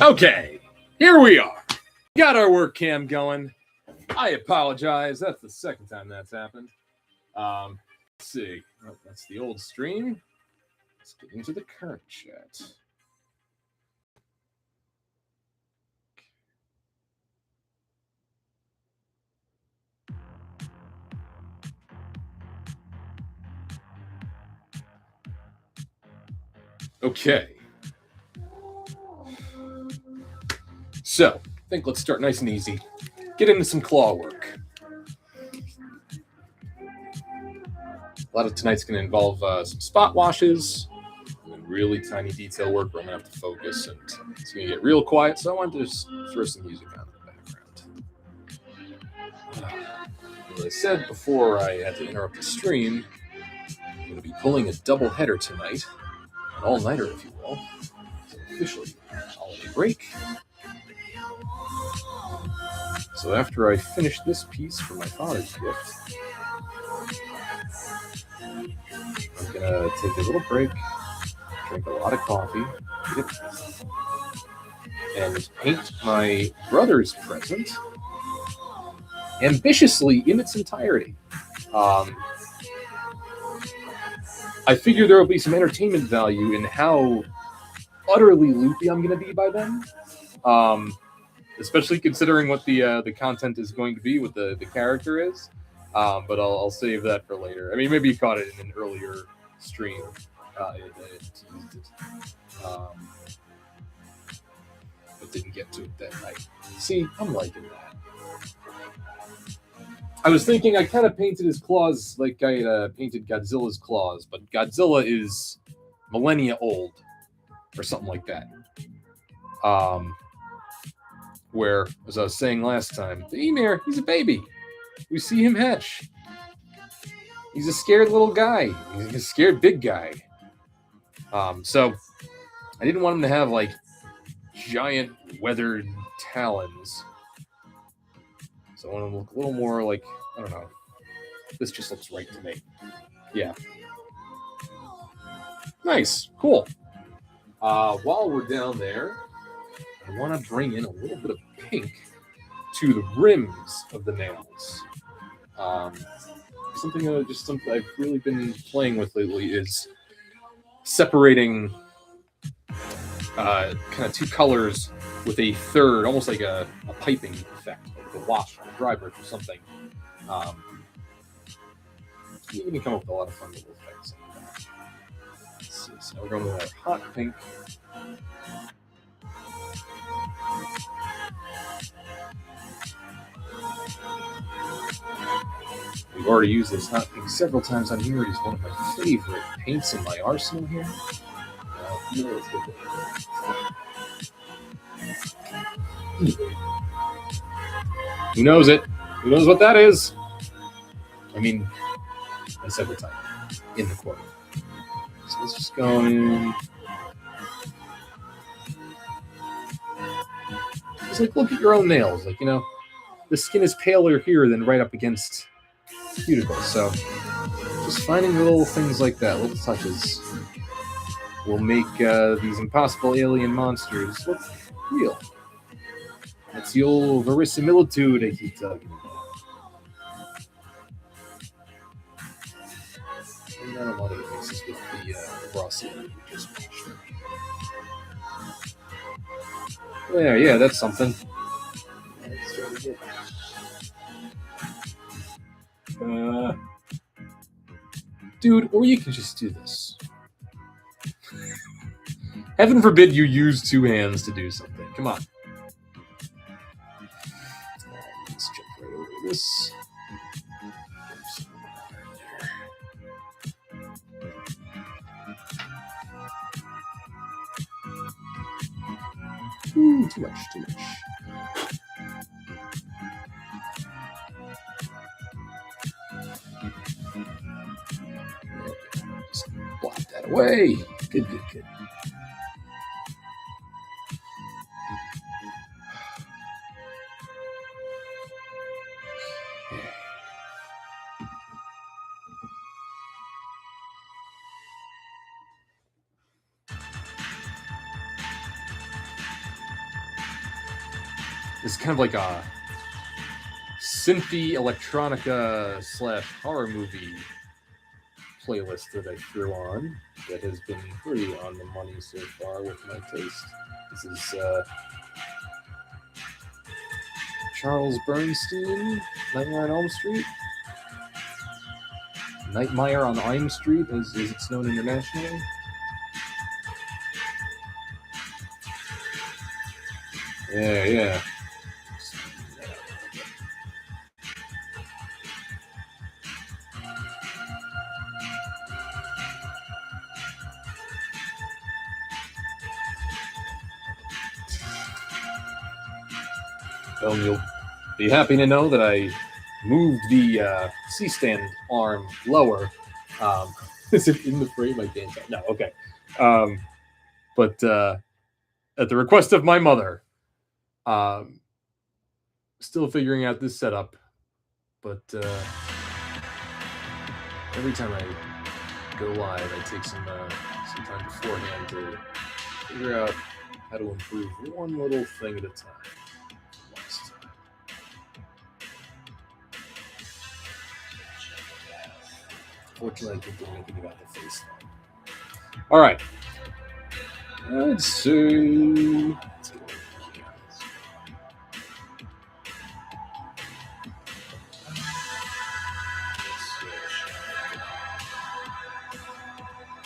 Okay, here we are. Got our work cam going. I apologize. That's the second time that's happened. Let's see. Oh, that's the old stream. Let's get into the current chat. Okay. So, I think let's start nice and easy. Get into some claw work. A lot of tonight's going to involve some spot washes and really tiny detail work where I'm going to have to focus, and it's going to get real quiet, so I wanted to just throw some music on in the background. As I said before I had to interrupt the stream, I'm going to be pulling a double header tonight, an all-nighter if you will. So officially holiday break. So after I finish this piece for my father's gift, I'm going to take a little break, drink a lot of coffee, and paint my brother's present ambitiously in its entirety. I figure there will be some entertainment value in how utterly loopy I'm going to be by then. Especially considering what the content is going to be, what the character is. But I'll save that for later. I mean, maybe you caught it in an earlier stream. But didn't get to it that night. See, I'm liking that. I was thinking I kind of painted his claws like I painted Godzilla's claws, but Godzilla is millennia old, or something like that. Where, as I was saying last time, the Ymir, he's a baby. We see him hatch. He's a scared little guy. He's a scared big guy. So I didn't want him to have like giant weathered talons. So I want him to look a little more like, I don't know. This just looks right to me. Yeah. Nice. Cool. While we're down there, I want to bring in a little bit of pink to the rims of the nails. Something I've really been playing with lately is separating kind of two colors with a third, almost like a piping effect, like a wash or a dry brush or something. You can come up with a lot of fun little effects like that. Let's see. So we're going with that hot pink. We've already used this hot pink several times on here. It is one of my favorite paints in my arsenal here. Who knows it? Who knows what that is? I mean, I said the time in the quote. So let's just go in. Just like look at your own nails. Like, you know, the skin is paler here than right up against cuticles. So just finding little things like that, little touches, will make these impossible alien monsters look real. That's the old verisimilitude I keep talking about. And I don't want to mix this with the raw ceiling we just watched. There, yeah, that's something. Dude, or you can just do this. Heaven forbid you use two hands to do something. Come on. Let's jump right over this. Ooh, too much. Just block that away. Good. This is kind of like a synthy electronica / horror movie playlist that I threw on that has been pretty on the money so far with my taste. This is Charles Bernstein, Nightmare on Elm Street. Nightmare on Elm Street, as it's known internationally. Yeah. Well, you'll be happy to know that I moved the C-stand arm lower. Is it in the frame? I can't tell. No, okay. But at the request of my mother, still figuring out this setup. But every time I go live, I take some time beforehand to figure out how to improve one little thing at a time. Fortunately, I can't do anything about the face. All right. Let's see.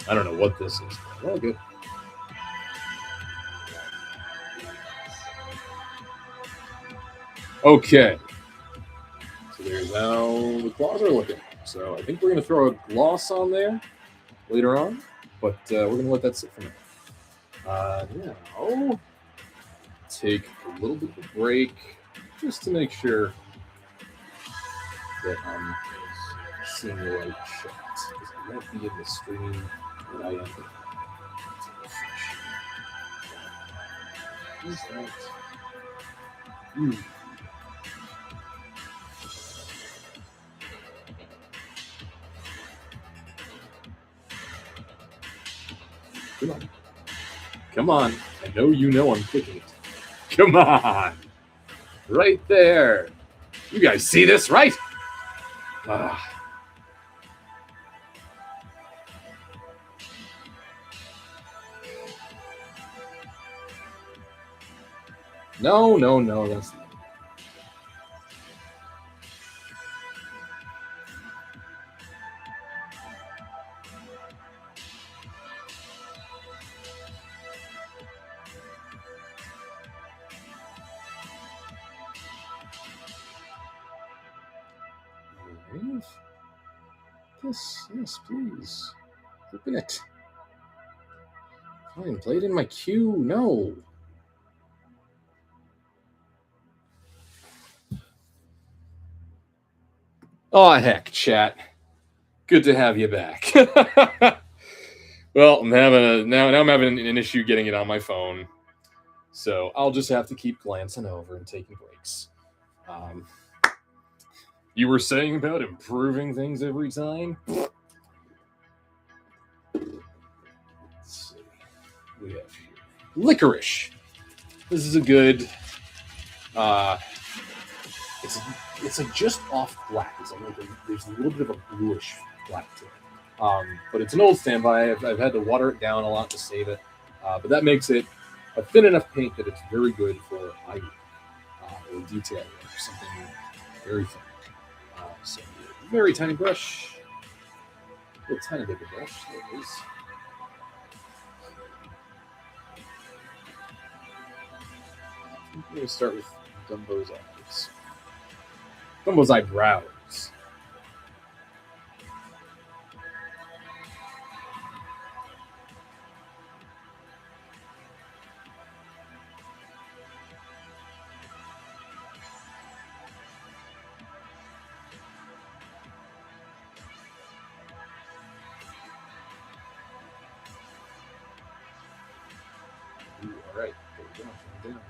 I don't know what this is. Oh, good. Okay. So there's how the claws are looking. So I think we're going to throw a gloss on there later on, but we're going to let that sit for now. Now, take a little bit of a break just to make sure that I'm seeing the right shot. Because I won't be in the stream that I am. Who's that? Come on. I know you know I'm kicking it. Come on. Right there. You guys see this, right? No, that's not. Yes, please. Open it. Fine, play it in my queue. No. Oh, heck, chat. Good to have you back. Well, I'm having now I'm having an issue getting it on my phone. So I'll just have to keep glancing over and taking breaks. You were saying about improving things every time? Let's see. We have here licorice. This is a good. It's like just off black. It's like there's a little bit of a bluish black to it. But it's an old standby. I've had to water it down a lot to save it. But that makes it a thin enough paint that it's very good for eye or detail or something very thin. So very tiny brush, a little tiny bigger brush. There it is. I'm going to start with Dumbo's eyes. Dumbo's eyebrows. Ooh, all right, there we go. Down.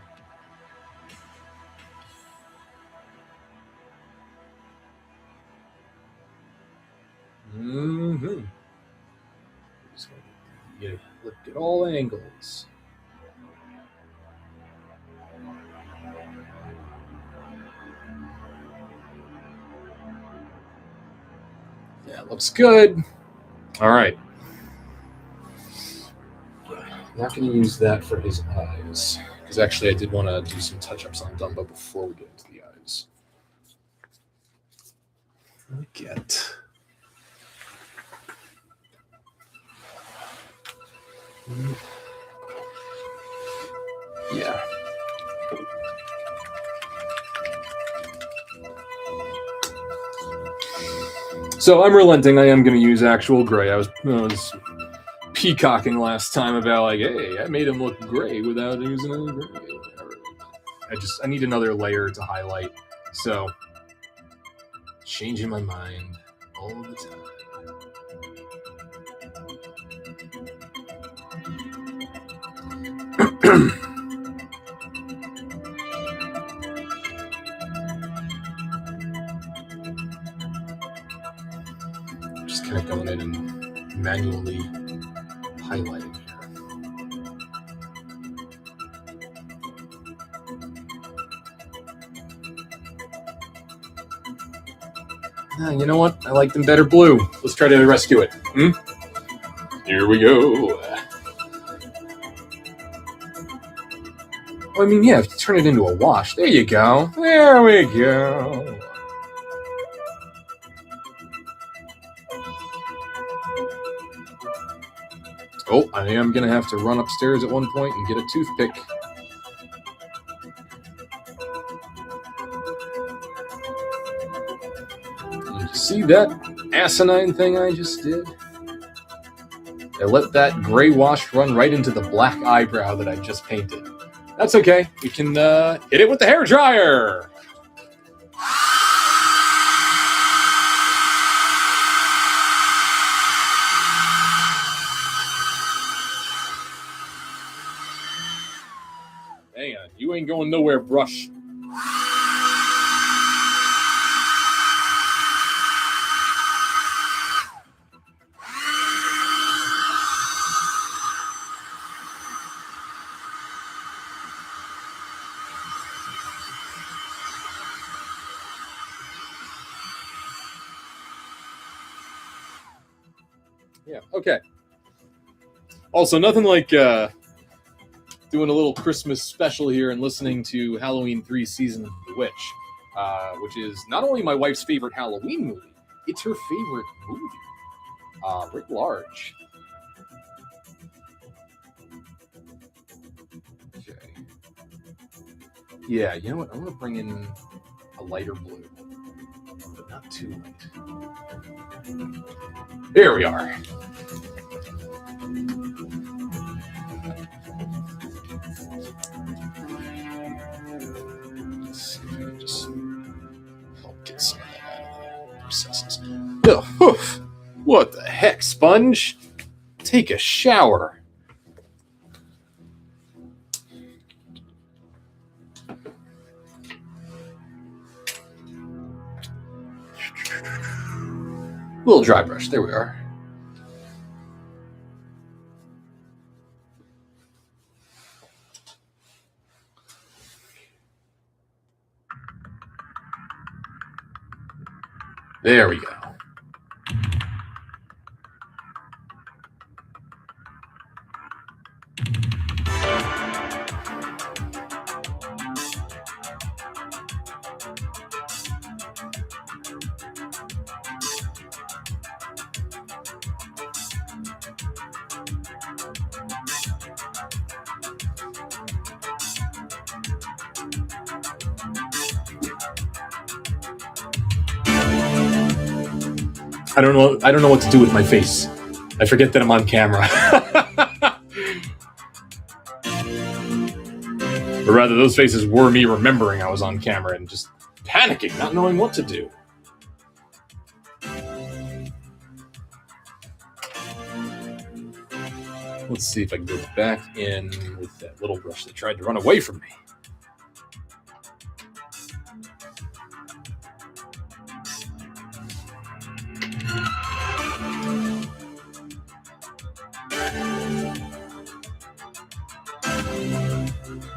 Mm-hmm. Just gonna look at all angles. That looks good. All right. Not going to use that for his eyes. Because actually I did want to do some touch-ups on Dumbo before we get into the eyes. Yeah. So I'm relenting. I am going to use actual gray. I was peacocking last time about like, hey, I made him look gray without using any gray. I need another layer to highlight. So changing my mind all the time. Just kind of going in and manually highlighting here. You know what? I like them better blue. Let's try to rescue it. Here we go. Well, I mean, yeah, if you turn it into a wash, there you go. There we go. Oh, I am going to have to run upstairs at one point and get a toothpick. You see that asinine thing I just did? I let that gray wash run right into the black eyebrow that I just painted. That's okay. We can hit it with the hairdryer. Hang on. You ain't going nowhere, brush. Yeah, okay. Also, nothing like doing a little Christmas special here and listening to Halloween 3 Season of the Witch, which is not only my wife's favorite Halloween movie, it's her favorite movie, writ large. Okay. Yeah, you know what? I'm going to bring in a lighter blue, but not too light. There we are. Let's see if I can just help get some of that out of the recesses. Oh, what the heck, Sponge? Take a shower. Little dry brush. There we are. There we go. I don't know what to do with my face. I forget that I'm on camera. Or rather, those faces were me remembering I was on camera and just panicking, not knowing what to do. Let's see if I can go back in with that little brush that tried to run away from me.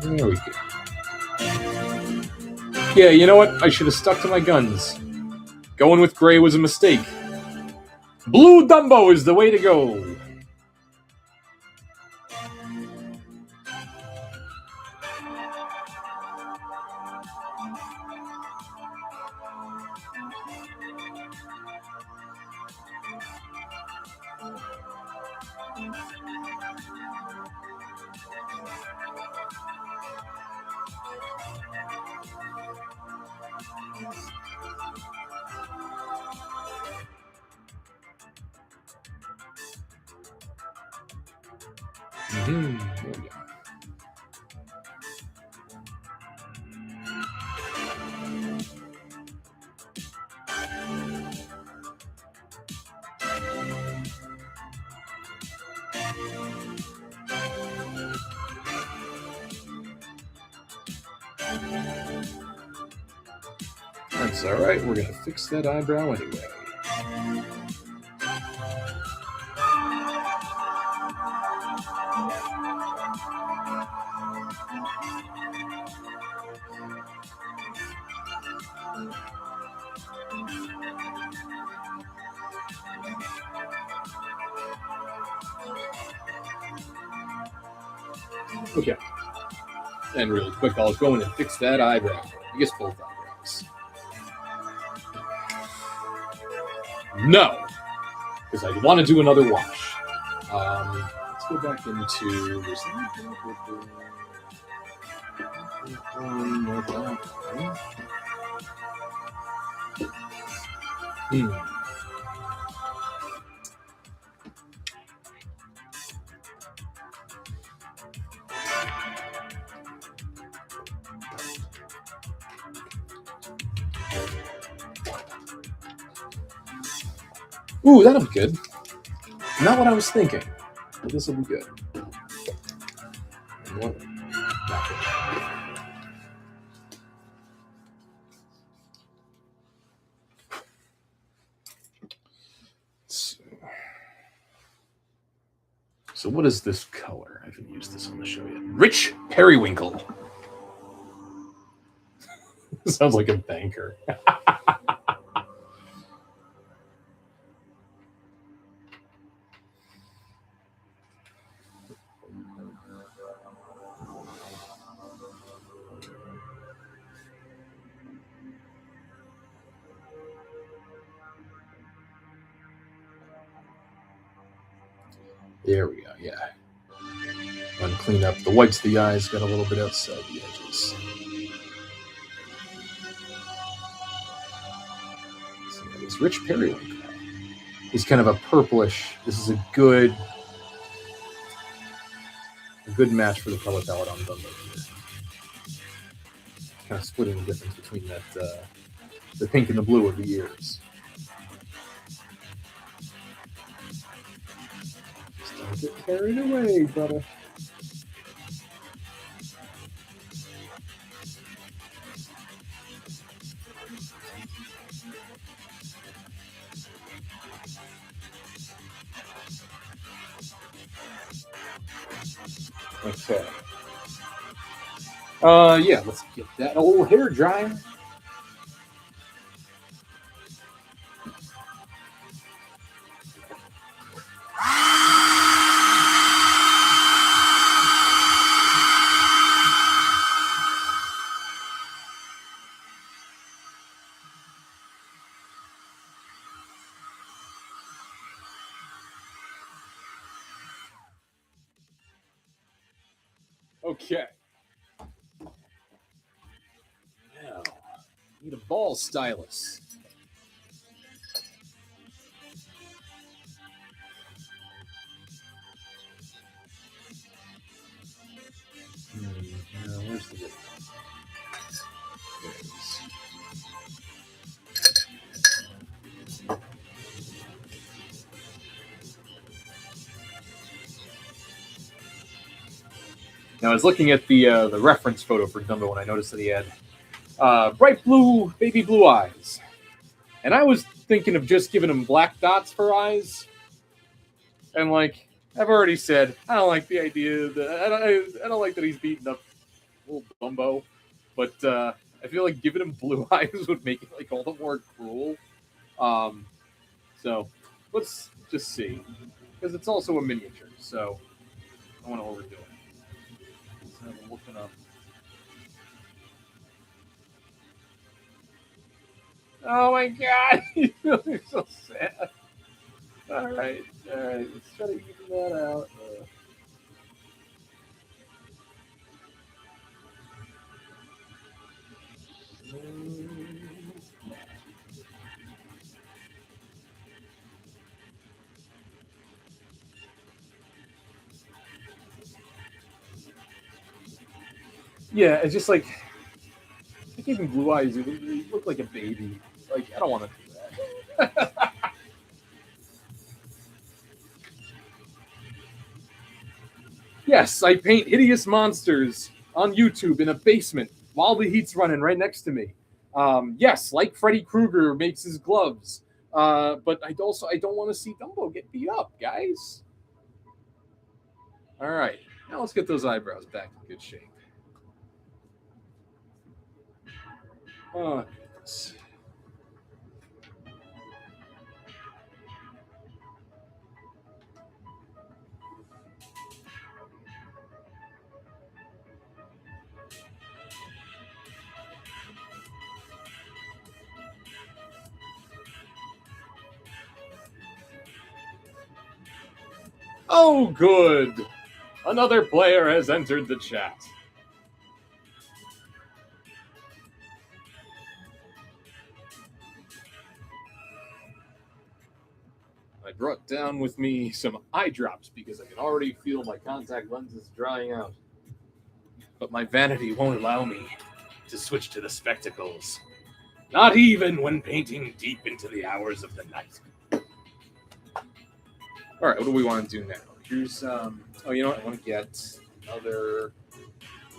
There we go. Yeah, you know what? I should have stuck to my guns. Going with gray was a mistake. Blue Dumbo is the way to go. Mm-hmm. There we go. That's all right. We're gonna fix that eyebrow anyway. Okay. And really quick, I'll go in and fix that eyebrow. I guess both eyebrows. No, because I want to do another wash. Let's go back into. Ooh, that'll be good. Not what I was thinking, but this will be good. So what is this color? I haven't used this on the show yet. Rich Periwinkle. Sounds like a banker. There we go, yeah. Unclean up the whites of the eyes, got a little bit outside the edges. So it's Rich Periwinkle. He's kind of a purplish. This is a good match for the color palette on Dumbo here. Kind of splitting the difference between that the pink and the blue of the ears. Just don't get carried away, brother. Okay. Yeah, let's get that old hair dryer. Okay. Now, need a ball stylus. Where's the bit? There it is. Now, I was looking at the reference photo for Dumbo when I noticed that he had bright blue, baby blue eyes. And I was thinking of just giving him black dots for eyes. And like I've already said, I don't like the idea that I don't like that he's beating up little Dumbo. But I feel like giving him blue eyes would make it like all the more cruel. So Let's just see, because it's also a miniature, so I want to overdo it. So I'm looking up. Oh my god, you feel so sad. All right, let's try to even that out. Yeah, it's just like I gave him blue eyes. He looked like a baby. Like I don't want to do that. Yes, I paint hideous monsters on YouTube in a basement while the heat's running right next to me. Yes, like Freddy Krueger makes his gloves. But I don't want to see Dumbo get beat up, guys. All right, now let's get those eyebrows back in good shape. Oh, goodness. Oh, good. Another player has entered the chat. I brought down with me some eye drops because I can already feel my contact lenses drying out. But my vanity won't allow me to switch to the spectacles. Not even when painting deep into the hours of the night. All right, what do we want to do now? Here's oh, you know what? I want to get another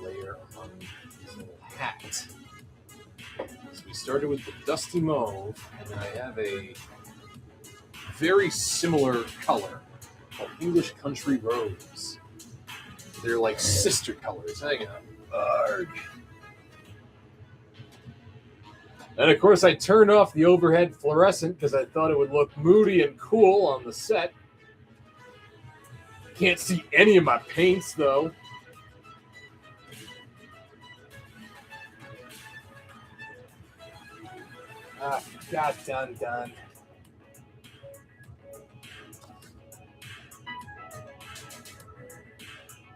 layer on this little hat. So we started with the dusty mauve, and I have a very similar color called English Country Rose. They're like sister colors. Hang on. Arg. And of course, I turned off the overhead fluorescent because I thought it would look moody and cool on the set. Can't see any of my paints though. Ah, got done.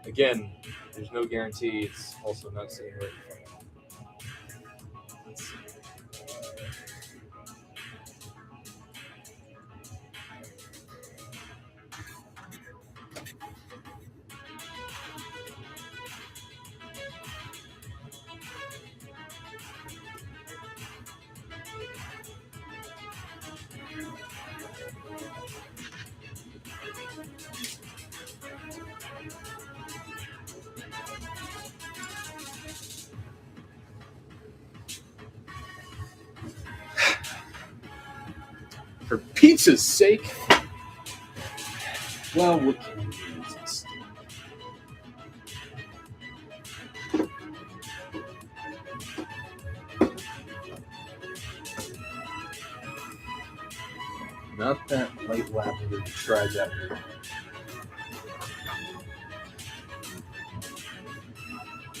Again, there's no guarantee. It's also not sitting right in front of me. Let's see. For pizza's sake. Well, what can you use? Not that light lavender. Try that.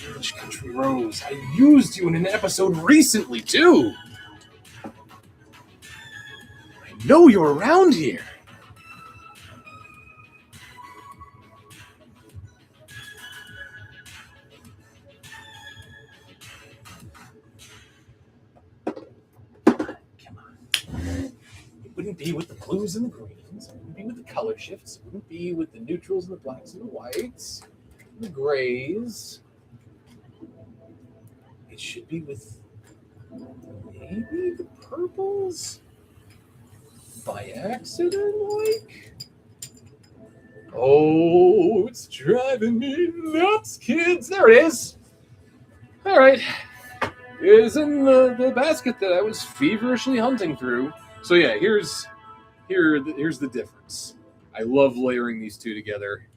English Country Rose. I used you in an episode recently too. I know you're around here. Come on. It wouldn't be with the blues and the greens. It wouldn't be with the color shifts. It wouldn't be with the neutrals and the blacks and the whites, and the grays. It should be with maybe the purples by accident, like. Oh, it's driving me nuts, kids. There it is. All right. It is in the basket that I was feverishly hunting through. So yeah, here's the difference. I love layering these two together.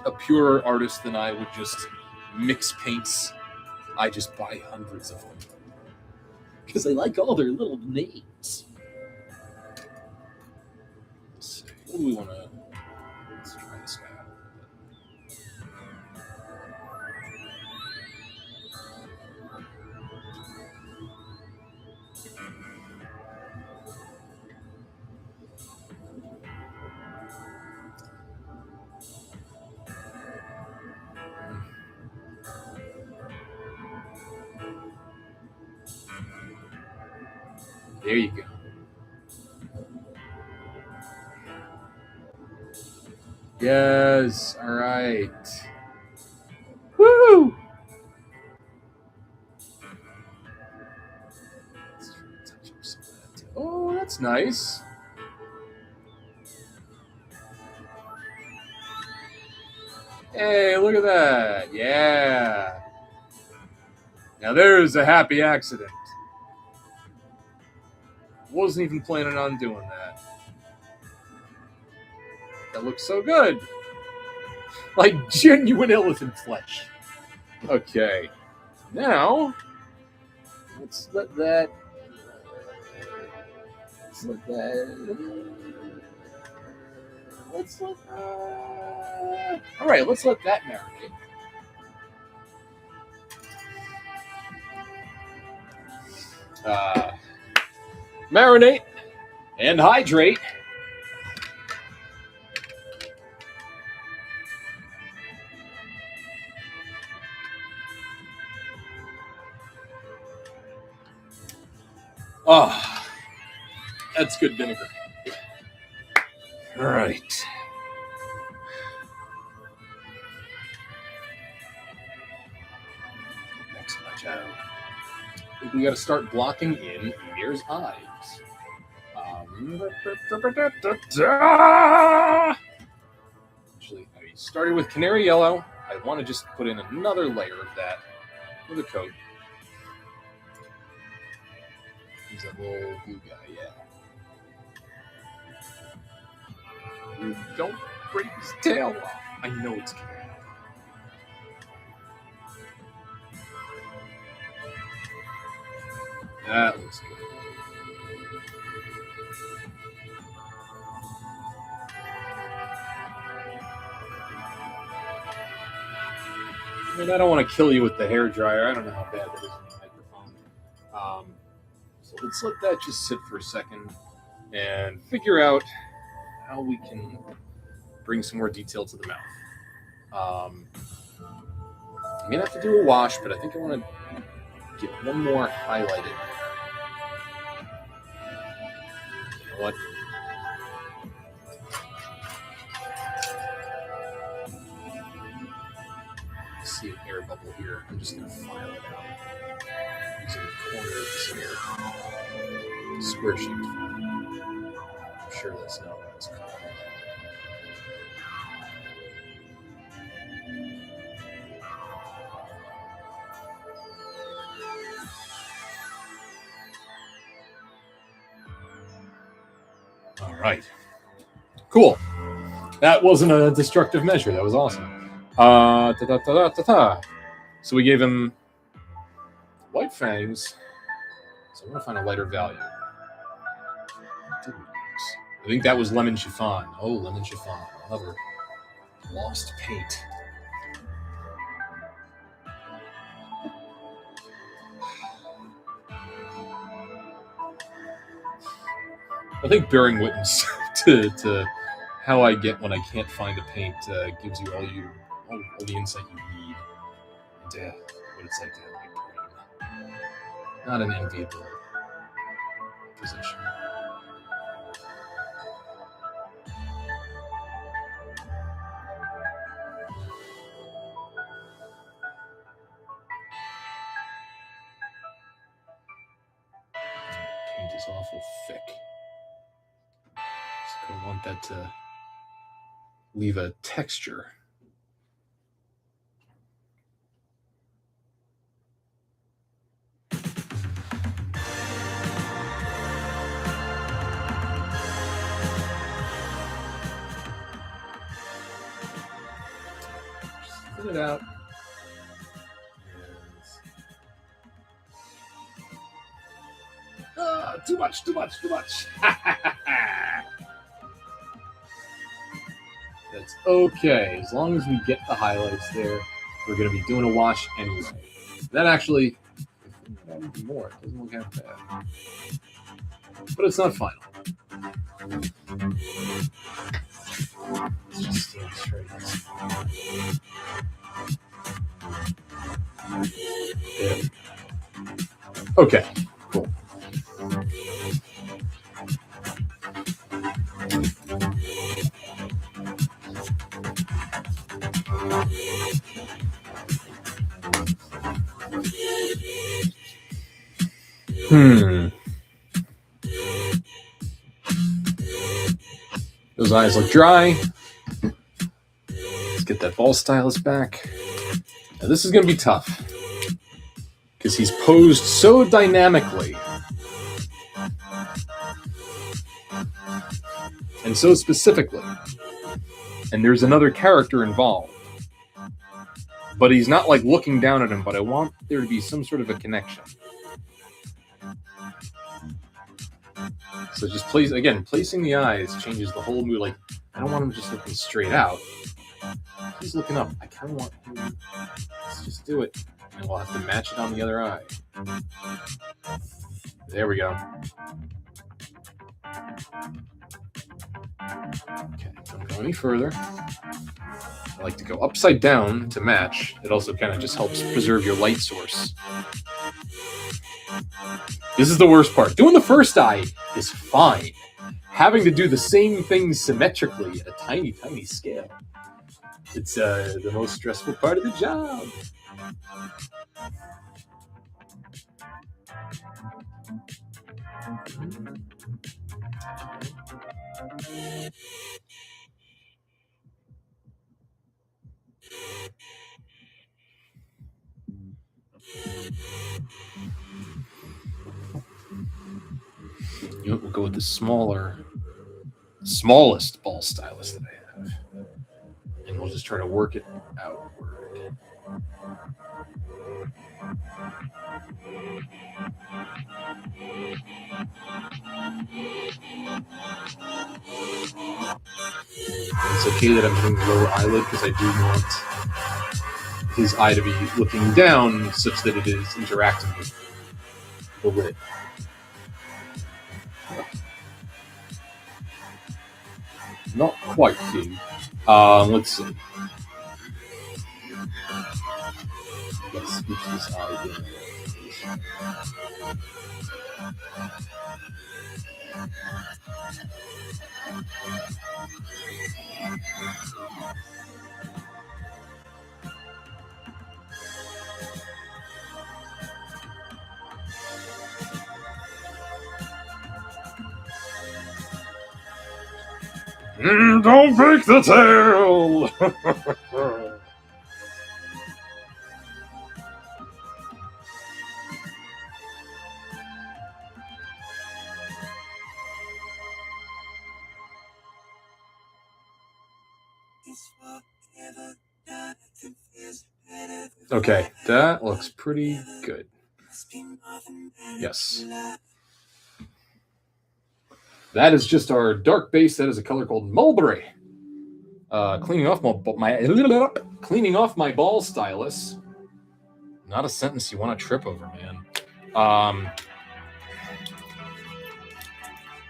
A purer artist than I would just mix paints. I just buy hundreds of them. because I like all their little names. Let's see. What do we want to... Let's try this guy out. There you go. Yes. All right. Woo! Let's try to touch up some of that. Oh, that's nice. Hey, look at that. Yeah. Now there's a happy accident. Wasn't even planning on doing that. That looks so good. Like genuine elephant flesh. Okay. Now, let's let that... Let's let all right, let's let that marinate. Marinate and hydrate. Oh, that's good vinegar. All right. Excellent job. I think we got to start blocking in Ymir's eyes. Actually, I started with canary yellow. I want to just put in another layer of that with a coat. He's a little blue guy, yeah. Don't break his tail off. I know it's coming. That looks good. I mean, I don't want to kill you with the hair dryer. I don't know how bad that is in the microphone. So let's let that just sit for a second and figure out how we can bring some more detail to the mouth. I'm going to have to do a wash, but I think I want to get one more highlighted. You know what? I see an air bubble here. I'm just going to file it out using the corner of this hair. Square shaped file. I'm sure that's not what it's called. All right. Cool. That wasn't a destructive measure. That was awesome. So we gave him white fangs. So I'm going to find a lighter value. I think that was lemon chiffon. Oh, lemon chiffon. Another lost paint. I think bearing witness to how I get when I can't find a paint gives you all the insight you need into what it's like to have my brain. Not an enviable position. Paint is awful thick. So I want that to leave a texture. Just thin it out. Too much. That's okay. As long as we get the highlights there, we're going to be doing a wash anyway. That actually, more. It doesn't look half bad. But it's not final. Let's just stand straight. There. Okay, cool. Those eyes look dry. Let's get that ball stylus back. Now this is going to be tough because he's posed so dynamically and so specifically. And there's another character involved. But he's not like looking down at him, but I want there to be some sort of a connection. So just placing the eyes changes the whole mood. Like, I don't want him just looking straight out. He's looking up. I kind of want him. Let's just do it. And we'll have to match it on the other eye. There we go. Okay, don't go any further. I like to go upside down to match. It also kind of just helps preserve your light source. This is the worst part. Doing the first eye is fine. Having to do the same thing symmetrically at a tiny, tiny scale. It's the most stressful part of the job. You know, we'll go with the smallest ball stylus that I have. And we'll just try to work it outward. It's okay that I'm doing the lower eyelid because I do want his eye to be looking down such that it is interacting with the lid. Not quite, King. Let's see. Let's switch this eye again. Don't break the tail! Okay, that looks pretty good. Yes. That is just our dark base. That is a color called mulberry. Cleaning off my ball stylus. Not a sentence you want to trip over, man. I'm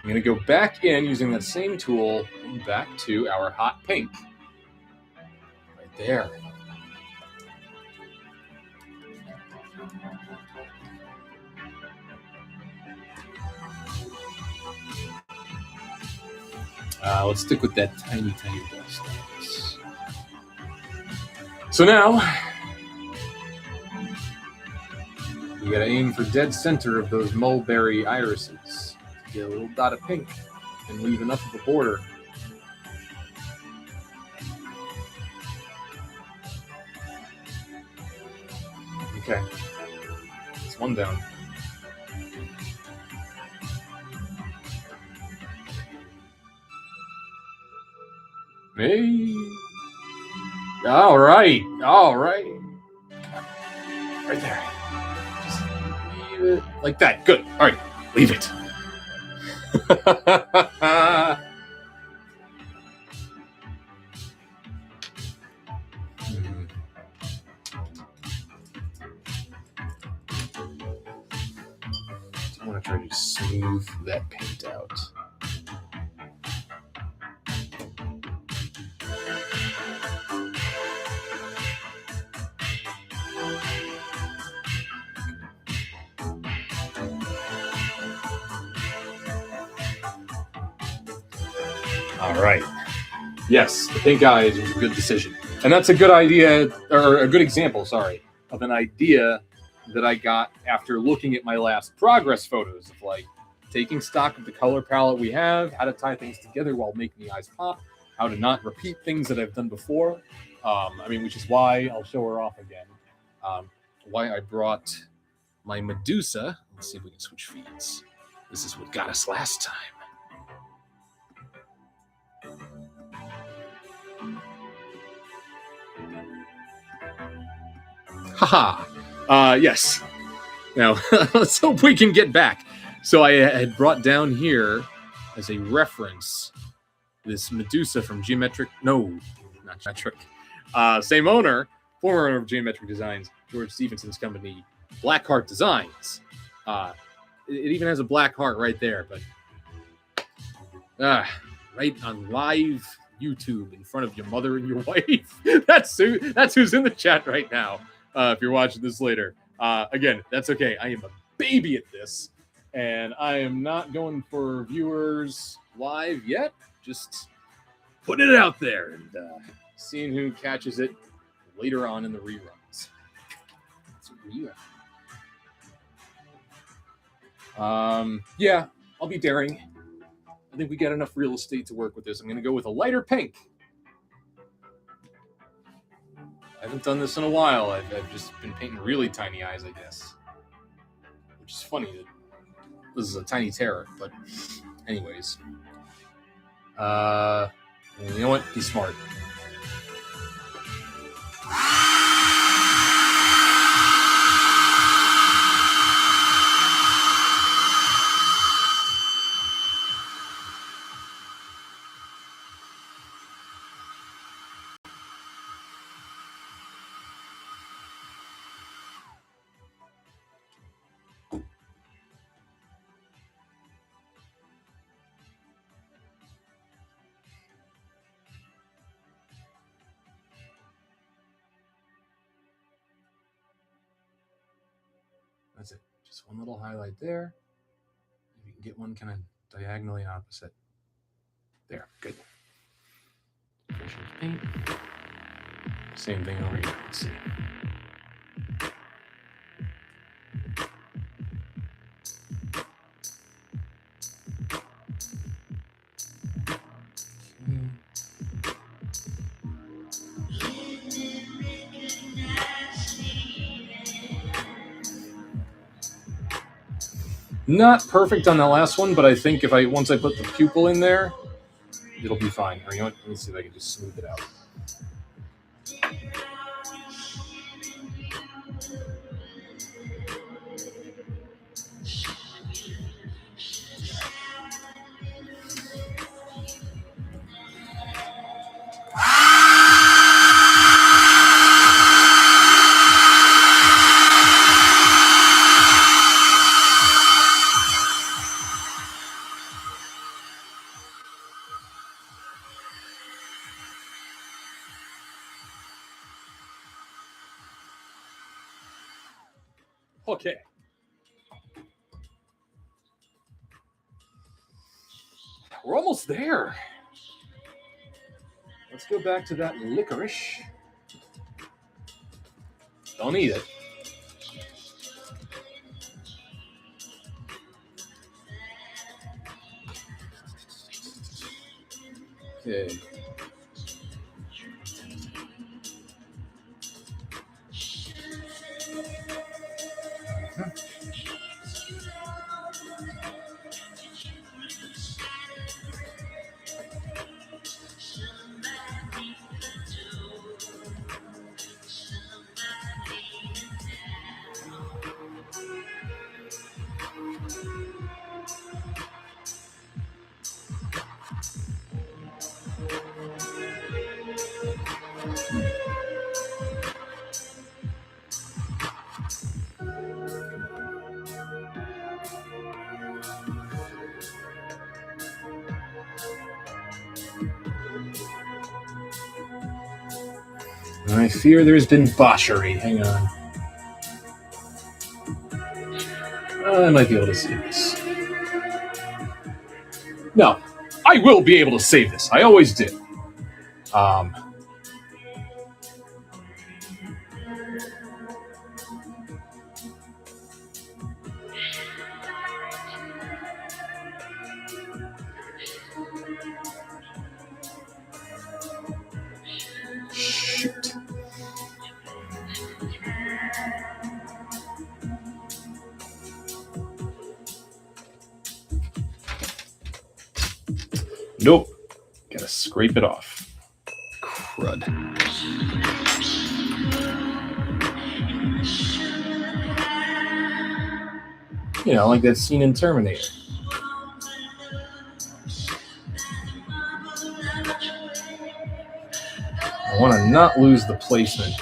going to go back in using that same tool back to our hot pink. Right there. Let's stick with that tiny, tiny ball stylus. So now, we gotta aim for dead center of those mulberry irises. Get a little dot of pink and leave enough of a border. Okay, it's one down. Hey. All right. Right there. Just leave it like that. Good. All right. Leave it. I want to try to smooth that paint out. All right. Yes, the pink eyes was a good decision. And that's a good idea, or a good example, sorry, of an idea that I got after looking at my last progress photos of like taking stock of the color palette we have, how to tie things together while making the eyes pop, how to not repeat things that I've done before. Which is why I'll show her off again. Why I brought my Medusa. Let's see if we can switch feeds. This is what got us last time. Haha. Yes. Now, let's hope we can get back. So I had brought down here as a reference this Medusa from Geometric. No, not Geometric. Same owner, former owner of Geometric Designs, George Stevenson's company, Blackheart Designs. It even has a black heart right there, but right on live YouTube in front of your mother and your wife. That's who's in the chat right now. If you're watching this later, again, that's okay. I am a baby at this, and I am not going for viewers live yet. Just putting it out there and seeing who catches it later on in the reruns. Yeah, I'll be daring. I think we got enough real estate to work with this. I'm going to go with a lighter pink. I haven't done this in a while. I've just been painting really tiny eyes, I guess. Which is funny that this is a tiny terror, but anyways. You know what? Be smart. That's it. Just one little highlight there. If you can get one kind of diagonally opposite. There, good. Finish with paint. Same thing over here. Let's see. Not perfect on that last one, but I think if once I put the pupil in there, it'll be fine. Or you know what? Let me see if I can just smooth it out. Okay. We're almost there. Let's go back to that licorice. Don't eat it. Okay. I fear there's been botchery. Hang on. I might be able to save this. No, I will be able to save this. I always do. Shoot. Nope. Gotta scrape it off. Crud. You know, like that scene in Terminator. I want to not lose the placement.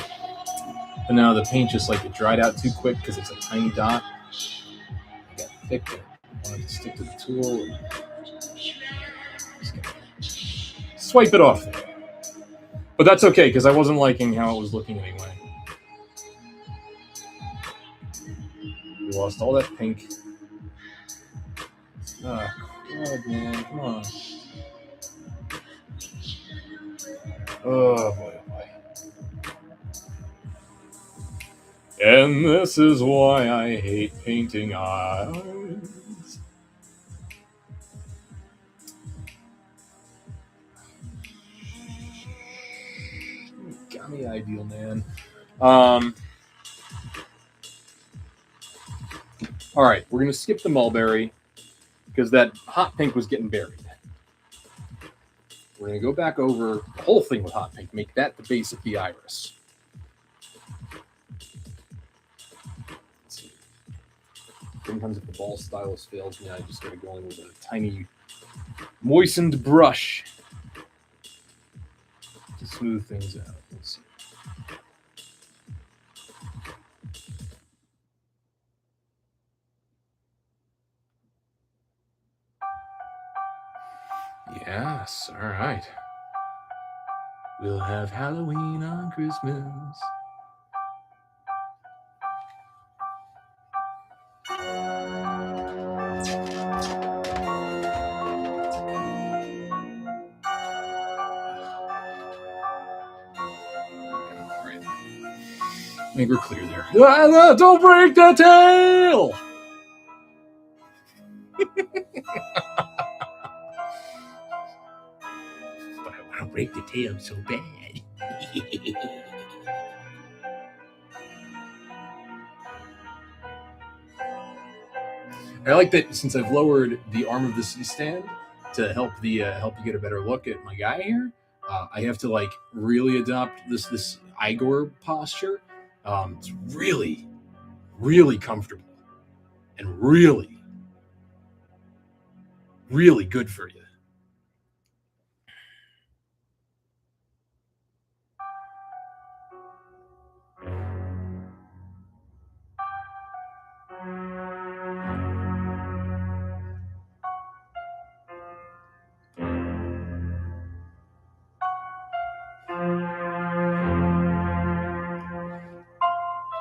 But now the paint just like it dried out too quick because it's a tiny dot. I got thick. I wanted to stick to the tool. Swipe it off there. But that's okay because I wasn't liking how it was looking anyway. We lost all that pink. Oh, God, man. Come on. Oh, boy, oh, boy. And this is why I hate painting eyes. Got me ideal, man. All right, we're going to skip the mulberry because that hot pink was getting buried. We're going to go back over the whole thing with hot pink, make that the base of the iris. Let's see. Sometimes if the ball stylus fails me, I just got to go in with a tiny moistened brush to smooth things out. Let's see. Yes, all right. We'll have Halloween on Christmas. I think we're clear there. Don't break the tail! But I want to break the tail so bad. I like that since I've lowered the arm of the C-stand to help you get a better look at my guy here. I have to like really adopt this Igor posture. It's really, really comfortable and really, really good for you.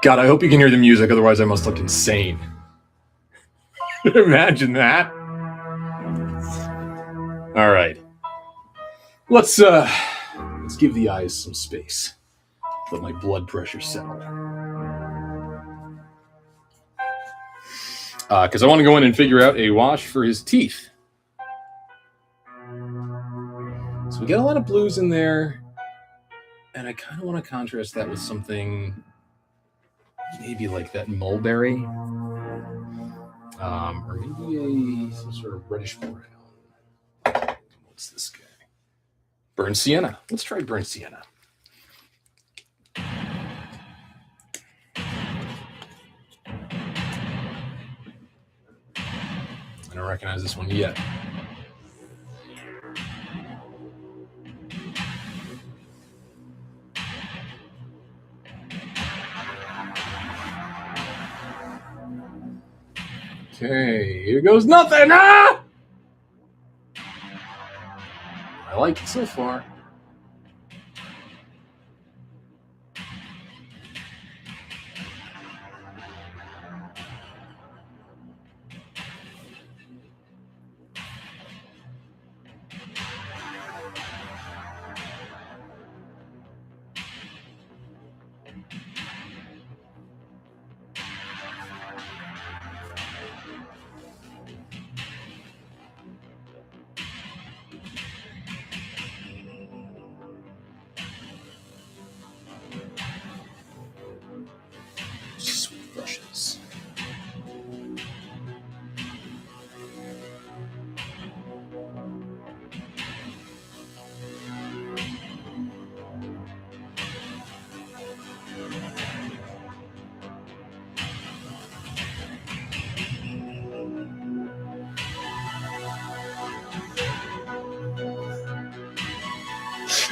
God, I hope you can hear the music, otherwise I must look insane. Imagine that. All right. Let's give the eyes some space. Let my blood pressure settle. Because I want to go in and figure out a wash for his teeth. So we got a lot of blues in there. And I kind of want to contrast that with something maybe like that mulberry. Or maybe some sort of reddish brown. What's this guy? Burnt sienna. Let's try burnt sienna. I don't recognize this one yet. Okay, here goes nothing. Ah! I like it so far.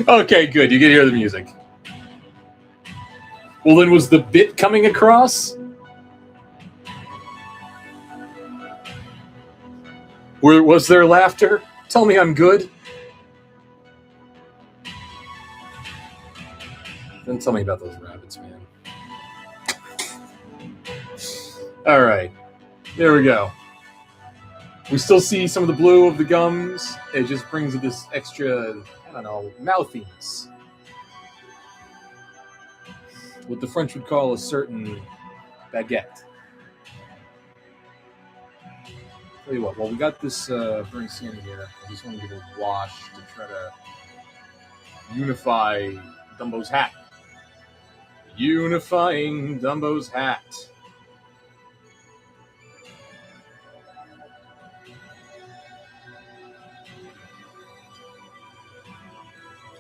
Okay, good. You can hear the music. Well, then was the bit coming across? Was there laughter? Tell me I'm good. Then tell me about those rabbits, man. All right. There we go. We still see some of the blue of the gums. It just brings this extra, I don't know, mouthiness. What the French would call a certain baguette. Tell you what, well, we got this burnt sand here. I just want to give it a wash to try to unify Dumbo's hat. Unifying Dumbo's hat.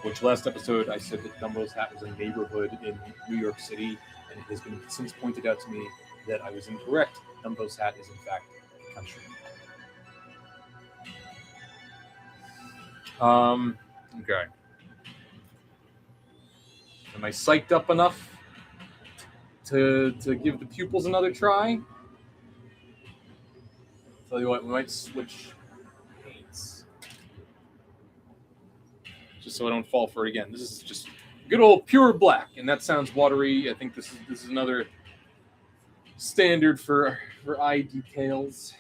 Which last episode I said that Dumbo's hat was a neighborhood in New York City, and it has been since pointed out to me that I was incorrect. Dumbo's hat is in fact a country. Okay. Am I psyched up enough to give the pupils another try? Tell you what, we might switch paints. Just so I don't fall for it again. This is just good old pure black, and that sounds watery. I think this is another standard for eye details.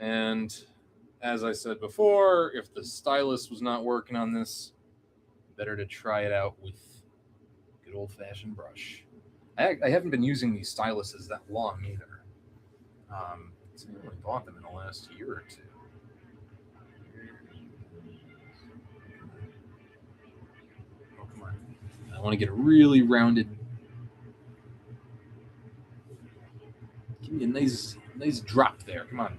And as I said before, if the stylus was not working on this, better to try it out with a good old-fashioned brush. I haven't been using these styluses that long either. I only bought them in the last year or two. Oh, come on. I want to get a really rounded. Give me a nice drop there. Come on.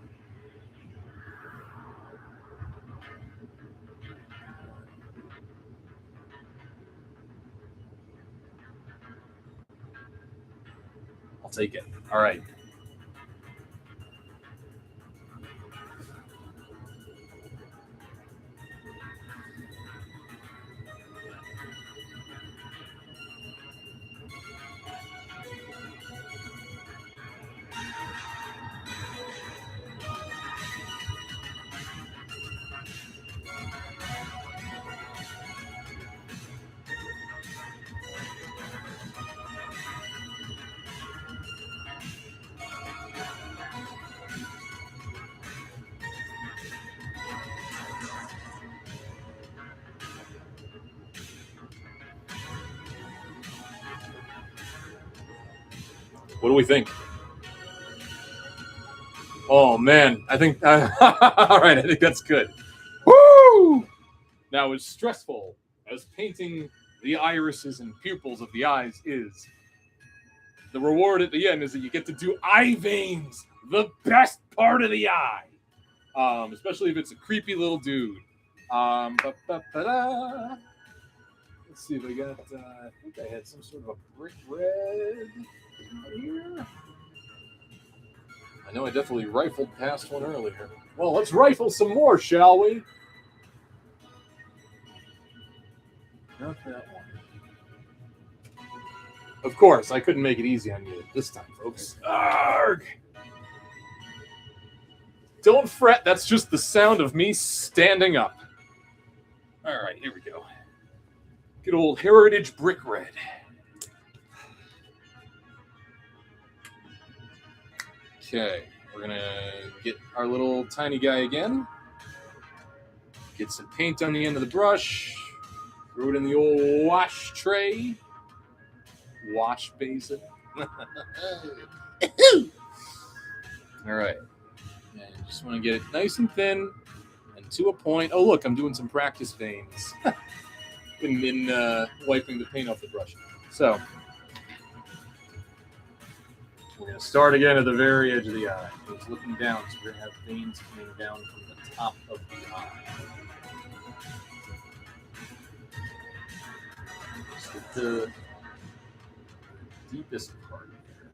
I'll take it. All right. What do we think? Oh man, I think all right. I think that's good. Woo! Now, as stressful as painting the irises and pupils of the eyes is, the reward at the end is that you get to do eye veins, the best part of the eye. Especially if it's a creepy little dude. Let's see if I got. I think I had some sort of a brick red here. I know I definitely rifled past one earlier. Well, let's rifle some more, shall we? Not that one. Of course, I couldn't make it easy on you this time, folks. Arrgh! Don't fret, that's just the sound of me standing up. All right, here we go. Good old heritage brick red. Okay, we're gonna get our little tiny guy again. Get some paint on the end of the brush. Throw it in the old wash tray. Wash basin. All right. And just want to get it nice and thin and to a point. Oh, look, I'm doing some practice veins in wiping the paint off the brush. So we're going to start again at the very edge of the eye. It's looking down, so we're going to have veins coming down from the top of the eye. Just get the deepest part here.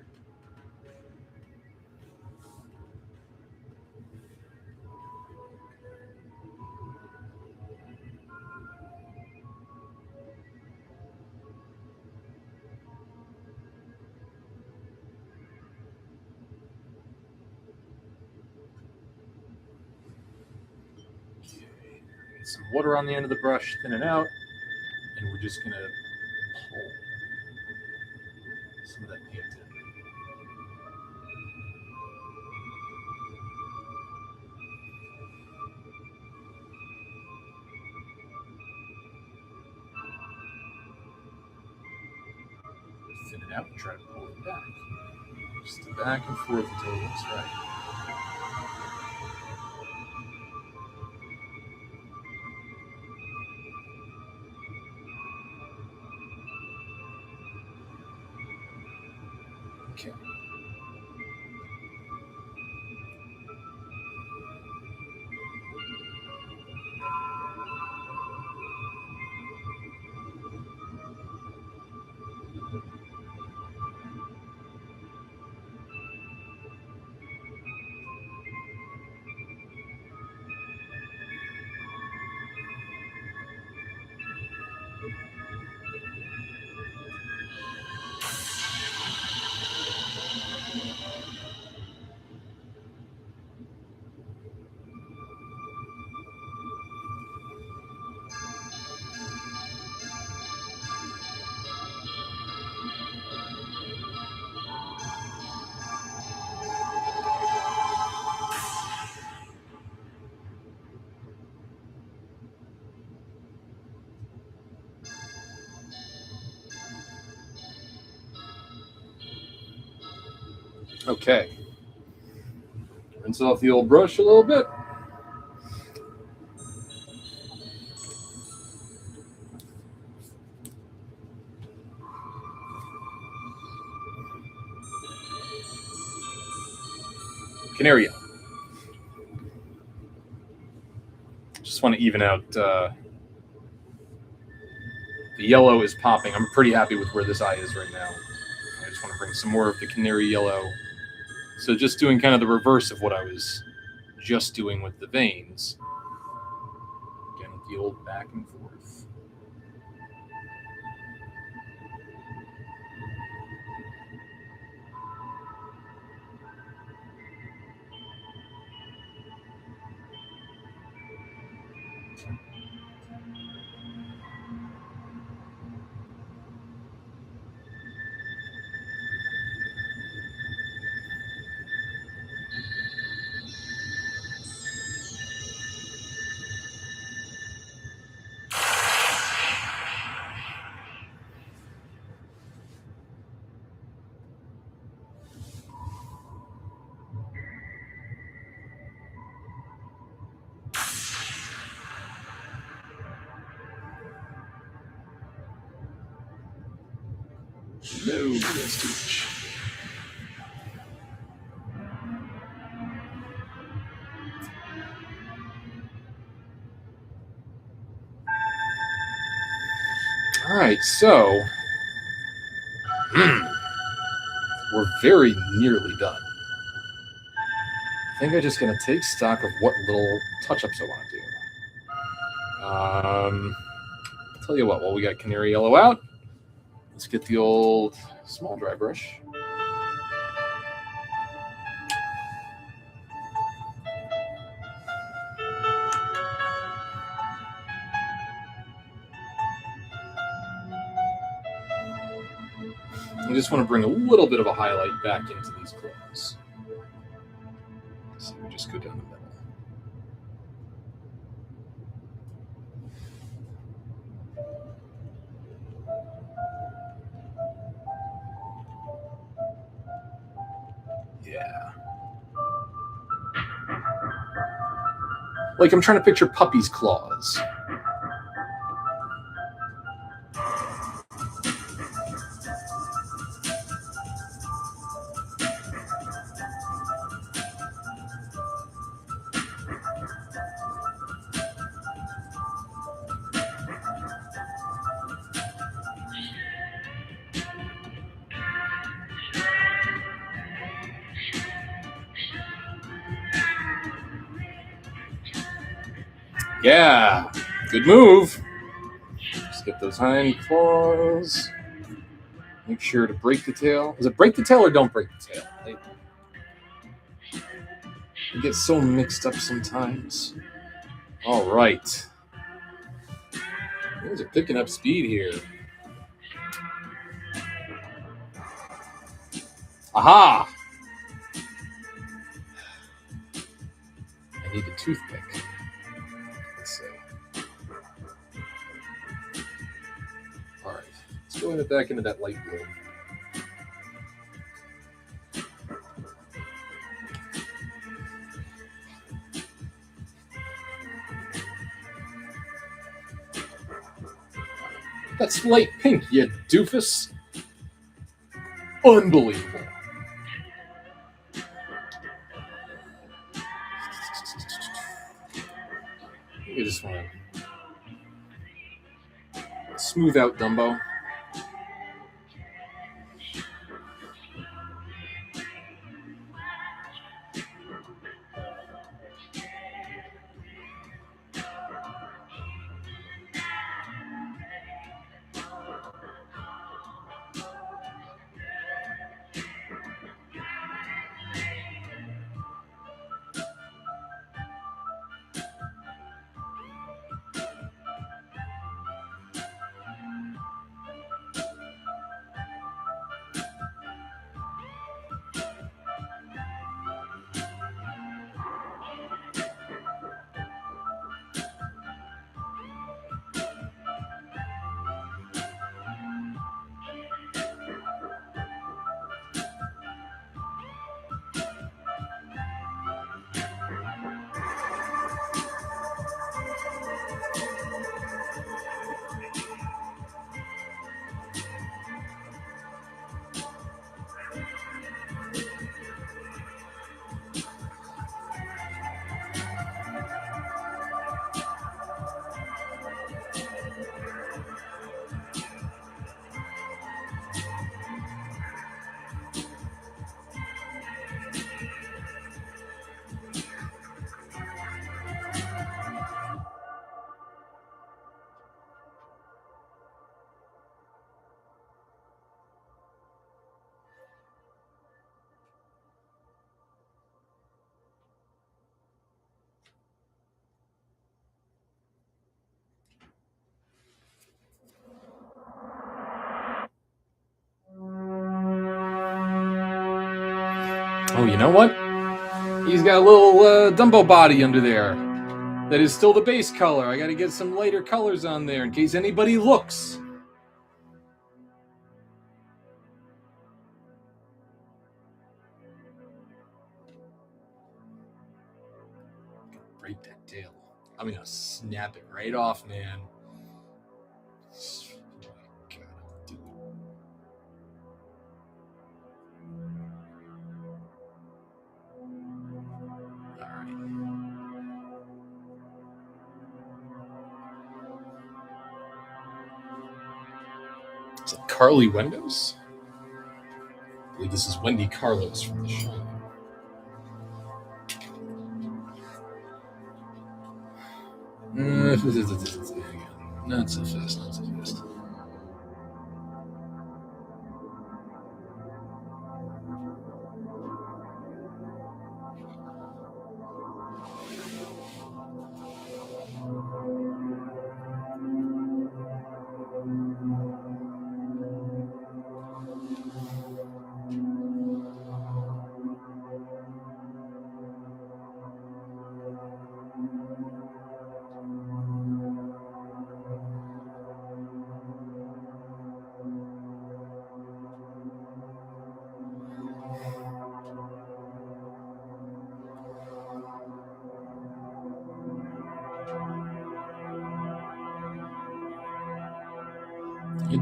Get some water on the end of the brush, thin it out, and we're just going to pull some of that paint in. Thin it out and try to pull it back. Just back and forth until it looks right. Okay. Okay. Rinse off the old brush a little bit. Canary yellow. Just want to even out. The yellow is popping. I'm pretty happy with where this eye is right now. I just want to bring some more of the canary yellow. So just doing kind of the reverse of what I was just doing with the veins. Again, with the old back and forth. No, that's too much. All right, so we're very nearly done. I think I'm just going to take stock of what little touch-ups I want to do. I'll tell you what, while we got canary yellow out, let's get the old small dry brush. I just want to bring a little bit of a highlight back into these claws. So we just go down the middle. Yeah. Like I'm trying to picture puppy's claws. Yeah, good move. Just get those hind claws. Make sure to break the tail. Is it break the tail or don't break the tail? They get so mixed up sometimes. All right. Things are picking up speed here. Aha! I need a toothpick. Let's see. All right. Let's go back into that light blue. That's light pink, you doofus. Unbelievable. You just want to smooth out Dumbo. Oh, you know what? He's got a little Dumbo body under there. That is still the base color. I got to get some lighter colors on there in case anybody looks. Break that tail. I'm going to snap it right off, man. Is it Carly Wendos? I believe this is Wendy Carlos from The Shining. Not so fast, not so fast.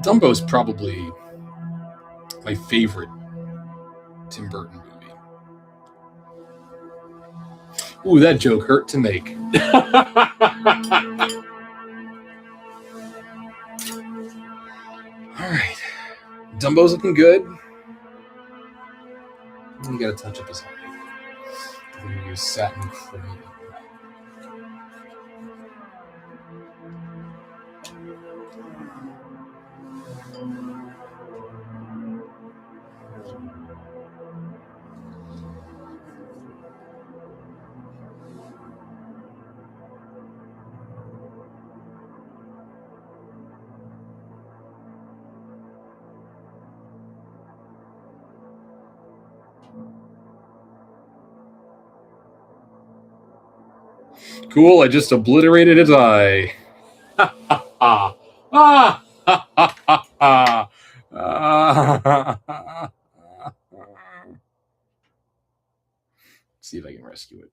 Dumbo's probably my favorite Tim Burton movie. Ooh, that joke hurt to make. All right. Dumbo's looking good. You gotta touch up his eye. I'm gonna use satin cream. Cool, I just obliterated his eye. Ha ha ha. Ah! Ha ha ha ha. Ah. See if I can rescue it.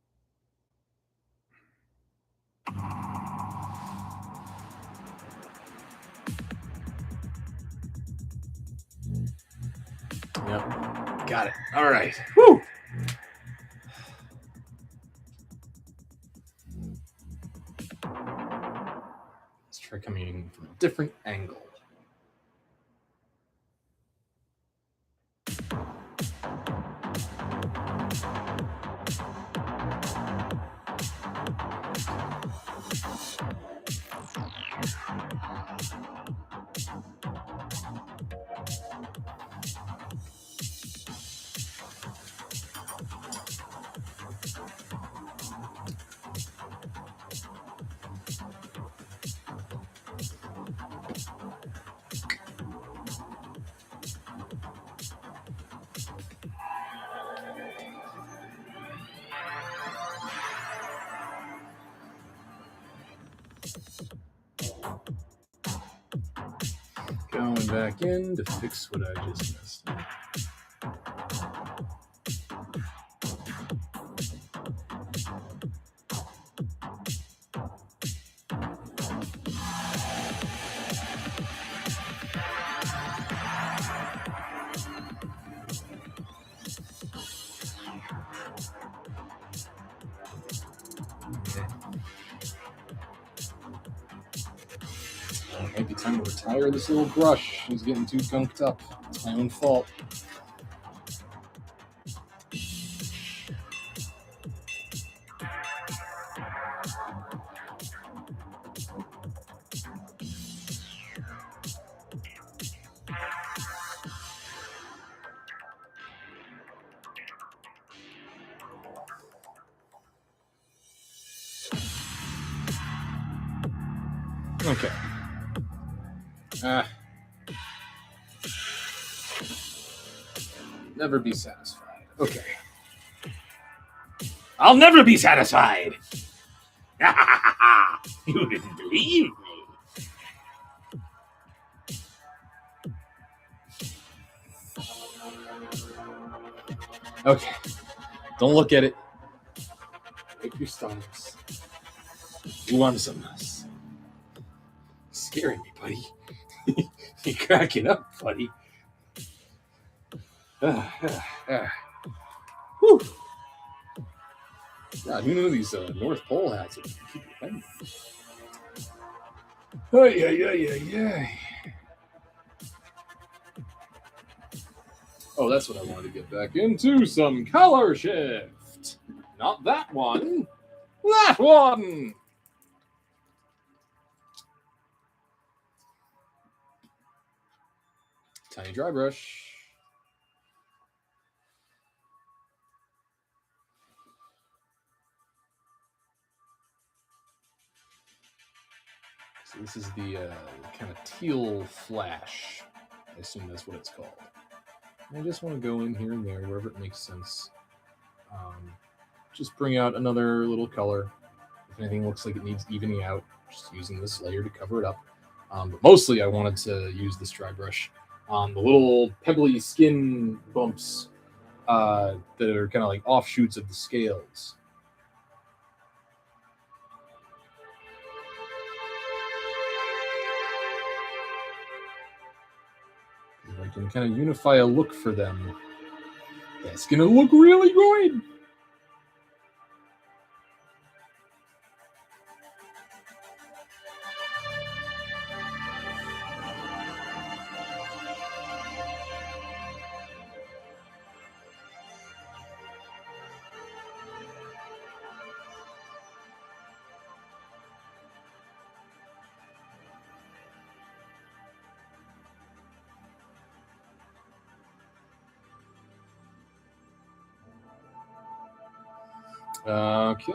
Yep. Got it. All right. Woo! Let's try coming from a different angle. Going back in to fix what I just missed. Might be time to retire this little brush. He's getting too gunked up. It's my own fault. Okay. Never be satisfied. Okay. I'll never be satisfied. You didn't believe me. Okay. Don't look at it. Pick your stars. You want some of this? Scaring me, buddy. You're cracking up, buddy. Whew. God, who knew these North Pole hats would keep you penguin? Oh, yeah. Oh, that's what I wanted to get back into. Some color shift. Not that one. That one. Tiny dry brush. So this is the kind of teal flash. I assume that's what it's called. I just want to go in here and there, wherever it makes sense. Just bring out another little color. If anything looks like it needs evening out, just using this layer to cover it up. But mostly I wanted to use this dry brush on the little pebbly skin bumps that are kind of like offshoots of the scales. If I can kind of unify a look for them, that's going to look really good. Okay,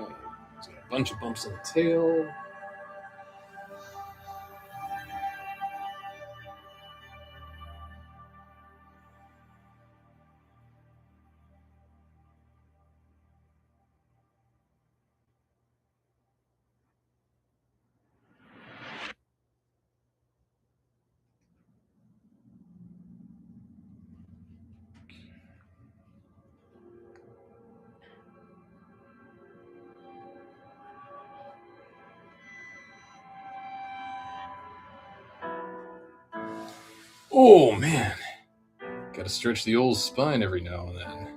so a bunch of bumps on the tail. Oh, man. Got to stretch the old spine every now and then.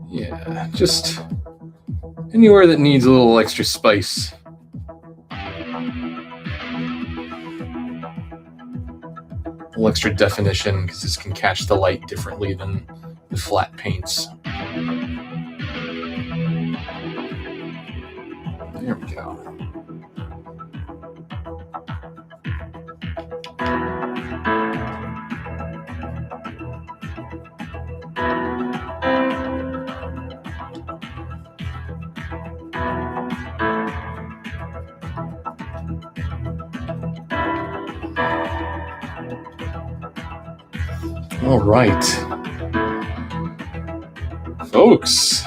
Yeah, just anywhere that needs a little extra spice. A little extra definition, because this can catch the light differently than the flat paints. There we go. All right. Folks,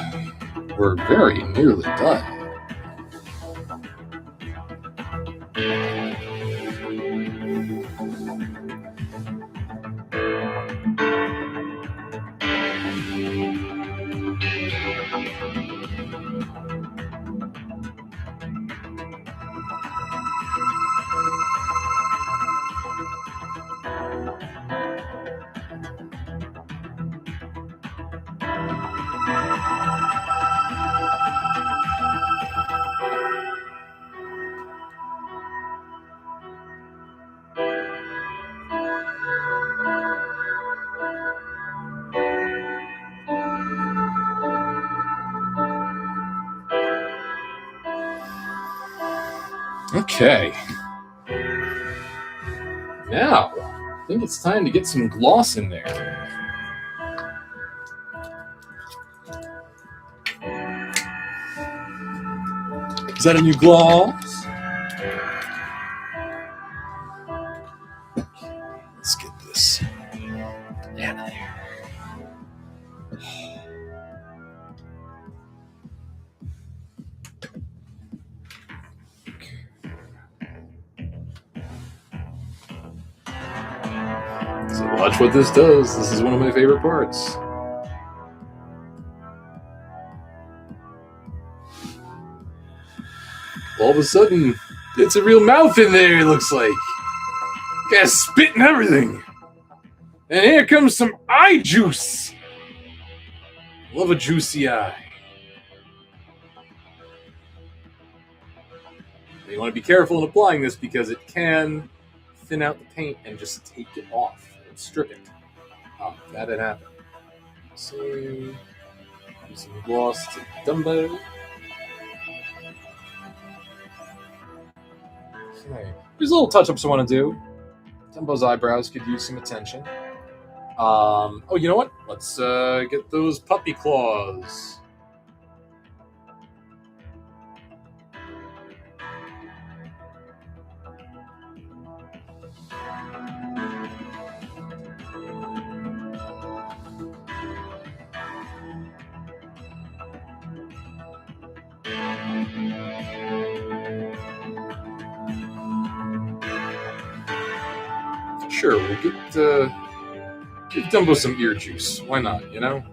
we're very nearly done. Okay. Now, I think it's time to get some gloss in there. Is that a new gloss? Let's get this out of there. So watch what this does. This is one of my favorite parts. All of a sudden, it's a real mouth in there, it looks like. Got spit and everything. And here comes some eye juice. Love a juicy eye. You want to be careful in applying this because it can thin out the paint and just take it off and strip it. Oh, that had happened. So, use some gloss to Dumbo. Okay. There's little touch-ups I want to do. Dumbo's eyebrows could use some attention. Oh, you know what? Let's get those puppy claws. Sure, we'll give Dumbo some ear juice. Why not, you know?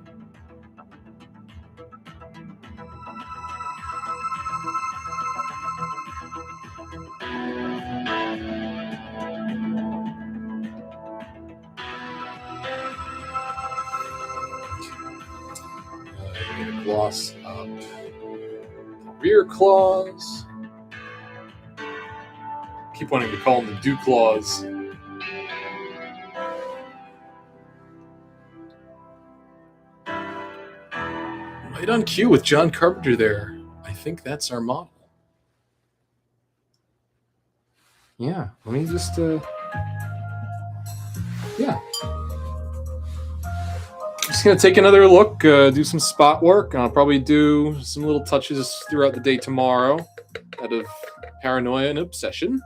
Get a gloss up the rear claws. Keep wanting to call them the dew claws. Right on cue with John Carpenter there. I think that's our model. Yeah, let me just, yeah. Just going to take another look, do some spot work. I'll probably do some little touches throughout the day tomorrow out of paranoia and obsession.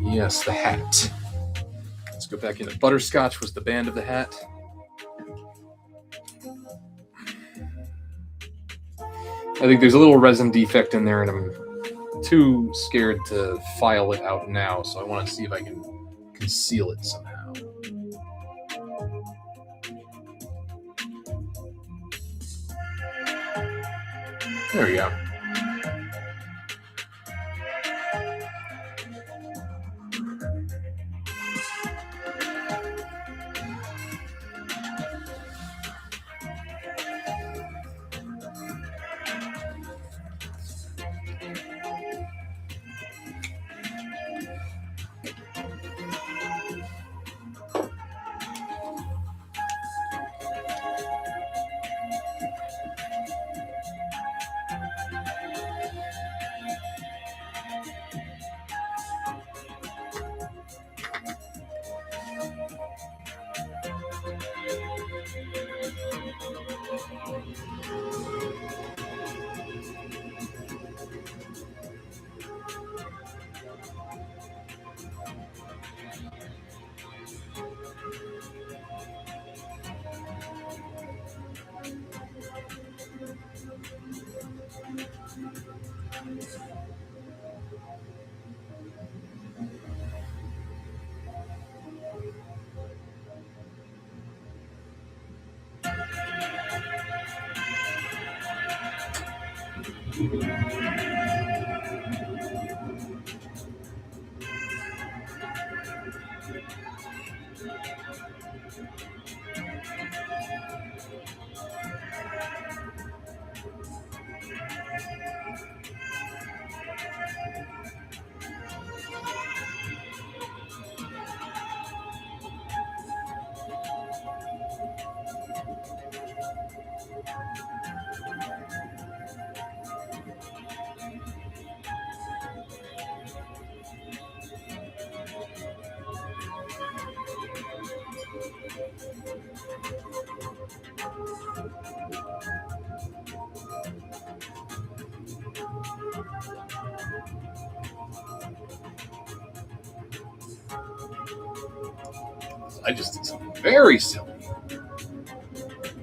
Yes, the hat. Let's go back into Butterscotch was the band of the hat. I think there's a little resin defect in there, and I'm too scared to file it out now, so I want to see if I can conceal it somehow. There we go. I just did something very silly.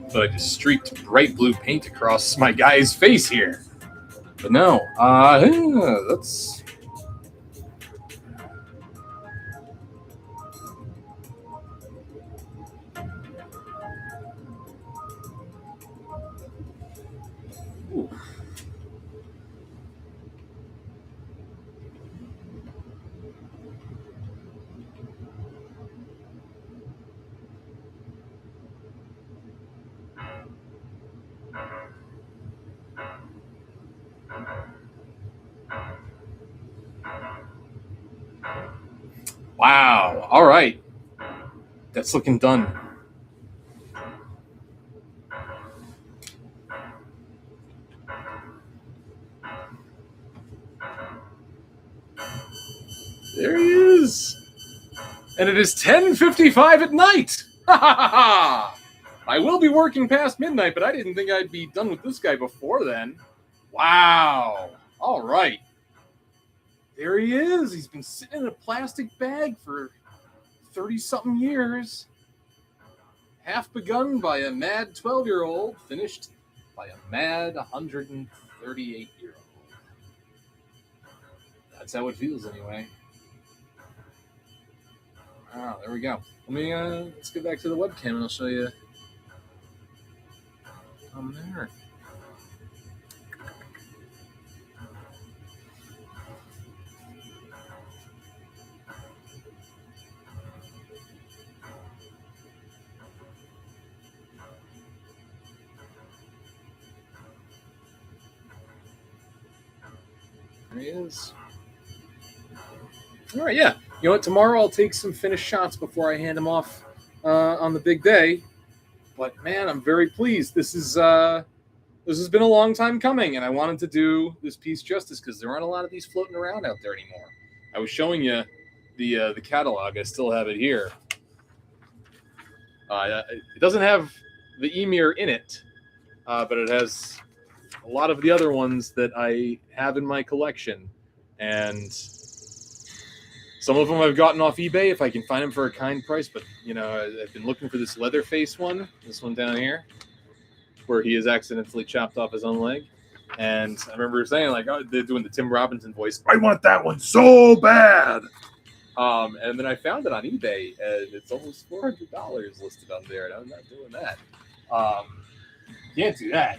So I just streaked bright blue paint across my guy's face here. But no, that's... Ooh. Wow. All right. That's looking done. There he is. And it is 10:55 at night. Ha ha ha ha. I will be working past midnight, but I didn't think I'd be done with this guy before then. Wow. All right. There he is. He's been sitting in a plastic bag for 30-something years. Half begun by a mad 12-year-old, finished by a mad 138-year-old. That's how it feels, anyway. Wow, there we go. Let's get back to the webcam and I'll show you. There. There he is. All right, yeah. You know what? Tomorrow I'll take some finished shots before I hand them off on the big day. But man, I'm very pleased. This has been a long time coming, and I wanted to do this piece justice because there aren't a lot of these floating around out there anymore. I was showing you the catalog. I still have it here. It doesn't have the Ymir in it, but it has a lot of the other ones that I have in my collection, and some of them I've gotten off eBay if I can find them for a kind price. But I've been looking for this Leatherface one, this one down here, where he has accidentally chopped off his own leg. And I remember saying, like, oh, they're doing the Tim Robinson voice. I want that one so bad. And then I found it on eBay, and it's almost $400 listed on there, and I'm not doing that. Can't do that.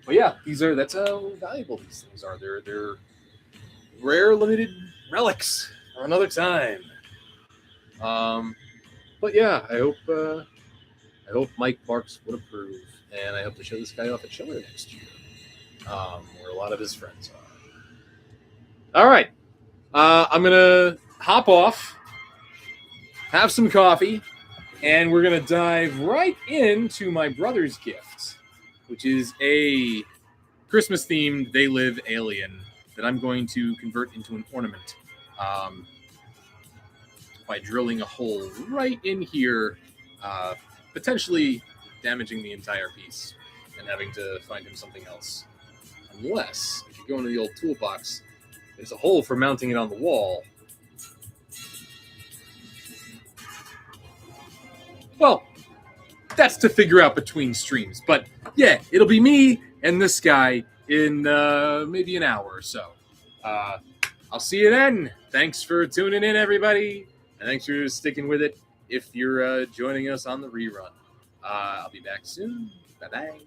But yeah, that's how valuable these things are. They're rare, limited relics for another time. But yeah, I hope Mike Marks would approve, and I hope to show this guy off at Schiller next year, where a lot of his friends are. All right, I'm gonna hop off, have some coffee, and we're gonna dive right into my brother's gift, which is a Christmas-themed They Live alien that I'm going to convert into an ornament by drilling a hole right in here, potentially damaging the entire piece and having to find him something else. Unless, if you go into the old toolbox, there's a hole for mounting it on the wall. Well, that's to figure out between streams. But yeah, it'll be me and this guy in maybe an hour or so. I'll see you then. Thanks for tuning in, everybody. And thanks for sticking with it if you're joining us on the rerun. I'll be back soon. Bye-bye.